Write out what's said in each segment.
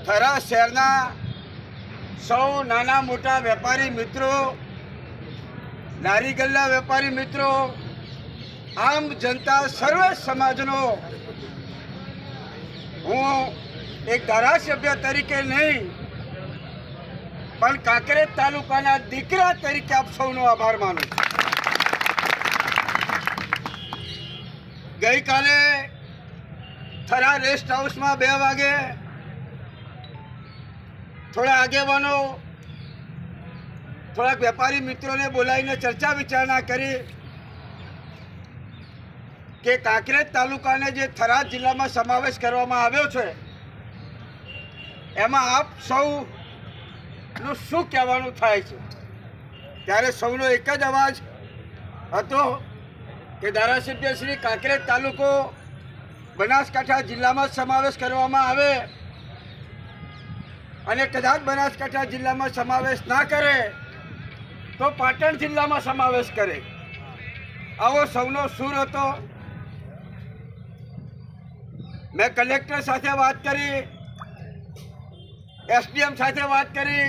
થરા શહેરના સૌ નાના મોટા વેપારી મિત્રો, લારી ગલ્લા વેપારી મિત્રો, આમ જનતા સર્વ સમાજનો હું એક ધારાસભ્ય તરીકે નહીં પણ કાંકરેજ તાલુકાના દીકરા તરીકે આપ સૌનો આભાર માનું છું. ગઈકાલે થરા રેસ્ટ હાઉસમાં 2 વાગે થોડા આગેવાનો, થોડાક વેપારી મિત્રોને બોલાવીને ચર્ચા વિચારણા કરી કે કાંકરેજ તાલુકાને જે થરા જિલ્લામાં સમાવેશ કરવામાં આવ્યો છે એમાં આપ સૌનું શું કહેવાનું થાય છે. ત્યારે સૌનો એક જ અવાજ હતો કે ધારાસભ્ય શ્રી, કાંકરેજ તાલુકો બનાસકાંઠા જિલ્લામાં સમાવેશ કરવામાં આવે અને કદાચ બનાસકાંઠા જિલ્લામાં સમાવેશ ના કરે તો પાટણ જિલ્લામાં સમાવેશ કરે, આવો સૌનો સૂર હતો. મેં કલેક્ટર સાથે વાત કરી, એસડીએમ સાથે વાત કરી,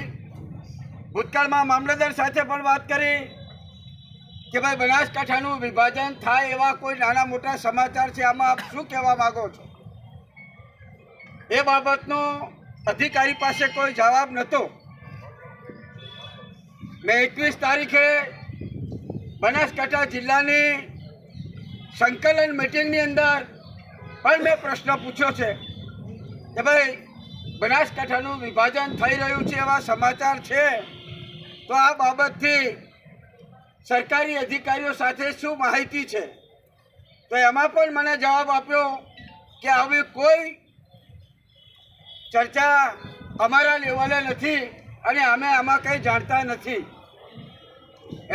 ભૂતકાળમાં મામલતદાર સાથે પણ વાત કરી કે ભાઈ બનાસકાંઠાનું વિભાજન થાય એવા કોઈ નાના મોટા સમાચાર છે, આમાં આપ શું કહેવા માગો છો? એ બાબતનો અધિકારી પાસે કોઈ જવાબ નહોતો. મેં 21 તારીખે બનાસકાંઠા જિલ્લાની સંકલન મિટિંગની અંદર પણ મેં પ્રશ્ન પૂછ્યો છે કે ભાઈ બનાસકાંઠાનું વિભાજન થઈ રહ્યું છે એવા સમાચાર છે, તો આ બાબતથી સરકારી અધિકારીઓ સાથે શું માહિતી છે? તો એમાં પણ મને જવાબ આપ્યો કે આવી કોઈ ચર્ચા અમારા લેવલે નથી અને અમે આમાં કંઈ જાણતા નથી.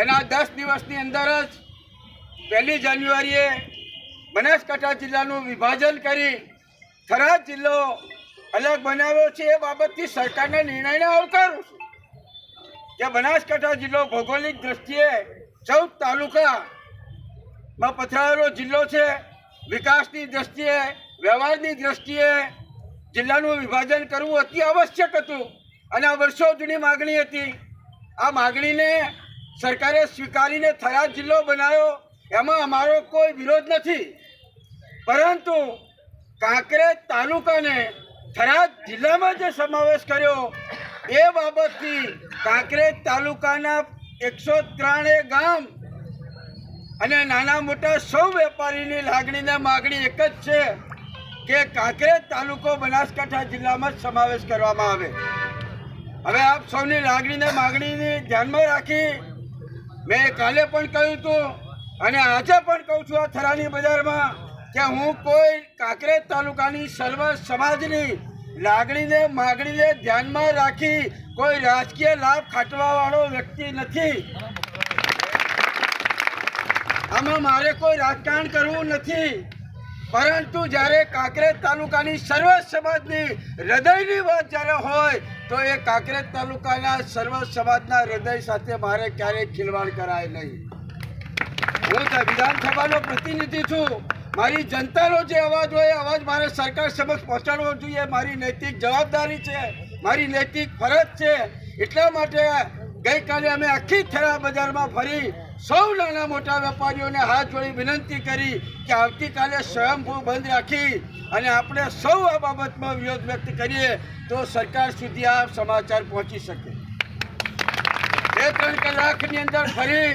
એના 10 દિવસની અંદર જ 1 જાન્યુઆરીએ બનાસકાંઠા જિલ્લાનું વિભાજન કરી થરા જિલ્લો અલગ બનાવ્યો છે. એ બાબતથી સરકારના નિર્ણયને આવકારું છું કે બનાસકાંઠા જિલ્લો ભૌગોલિક દ્રષ્ટિએ 14 તાલુકામાં પથરાયેલો જિલ્લો છે. વિકાસની દ્રષ્ટિએ, વ્યવહારની દ્રષ્ટિએ જિલ્લાનું વિભાજન કરવું અતિ આવશ્યક હતું અને આ વર્ષો જૂની માગણી હતી. આ માગણીને સરકારે સ્વીકારીને થરા જિલ્લો બનાવ્યો, એમાં અમારો કોઈ વિરોધ નથી. પરંતુ કાંકરેજ તાલુકાને થરા જિલ્લામાં જે સમાવેશ કર્યો એ બાબતથી કાંકરેજ તાલુકાના 103 ગામ અને નાના મોટા સૌ વેપારીની લાગણીને માગણી એક જ છે કે કાંકરેજ તાલુકો બનાસકાંઠા જિલ્લામાં જ સમાવેશ કરવામાં આવે. હવે આપ સૌની લાગણીને માગણીને ધ્યાનમાં રાખી મેં કાલે પણ કહ્યું હતું અને આજે પણ કહું છું આ થરાની બજારમાં કે હું કોઈ કાંકરેજ તાલુકાની સર્વ સમાજની લાગણીને માગણીને ધ્યાનમાં રાખી કોઈ રાજકીય લાભ ખાટવાવાળો વ્યક્તિ નથી. આમાં મારે કોઈ રાજકારણ કરવું નથી. પરંતુ જ્યારે કાંકરેજ તાલુકાની સર્વ સમાજની હૃદયની વાત જ્યારે હોય તો એ કાંકરેજ તાલુકાના સર્વ સમાજના હૃદય સાથે મારે ક્યારેય ખિલવાડ કરાય નહીં. હું વિધાનસભાનો પ્રતિનિધિ છું. મારી જનતાનો જે અવાજ હોય એ અવાજ મારે સરકાર સમક્ષ પહોંચાડવો જોઈએ. મારી નૈતિક જવાબદારી છે, મારી નૈતિક ફરજ છે. એટલા માટે ગઈકાલે અમે આખી થરા બજારમાં ફરી સૌ નાના મોટા વેપારીઓને હાથ જોડી વિનંતી કરી કે આવતીકાલે સ્વયંભૂ બંધ રાખી અને આપણે સૌ આ બાબતમાં વિરોધ વ્યક્ત કરીએ તો સરકાર સુધી આ સમાચાર પહોંચી શકે. 2-3 કલાકની અંદર ફરી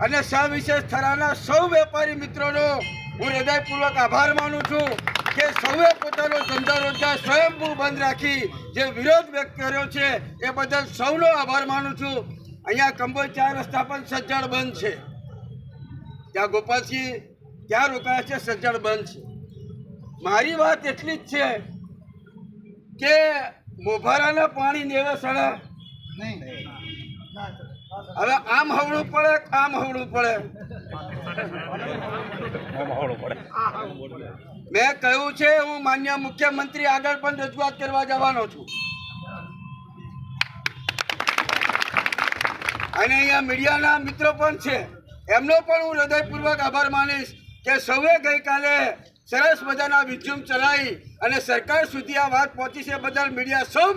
અને સવિશેષ થરાના સૌ વેપારી મિત્રોનો હું હૃદયપૂર્વક આભાર માનું છું કે સૌએ પોતાનો ધંધા રોજગાર સ્વયંભૂ બંધ રાખી જે વિરોધ વ્યક્ત કર્યો છે એ બદલ સૌનો આભાર માનું છું. અહીંયા કંબોઈ 4 રસ્તા પણ સજ્જડ બંધ છે. ત્યાં ગોપાલસિંહ ત્યાં રોકાયા છે, સજ્જડ બંધ છે. મારી વાત એટલી જ છે કે મોભારાના પાણી નેવે સડા નહીં. હવે આમ હવળું પડે, આમ હવળું પડે. મેં કહ્યું છે હું માન્ય મુખ્યમંત્રી આગળ પણ રજૂઆત કરવા જવાનો છું અને અહીંયા મીડિયાના મિત્રો પણ છે, એમનો પણ હું હૃદયપૂર્વક આભાર માનીશ કે સૌએ ગઈકાલે સરસ મજાના વિઝ્યુમ ચલાવી અને સરકાર સુધી આ વાત પહોંચી છે બદલ મીડિયા સૌ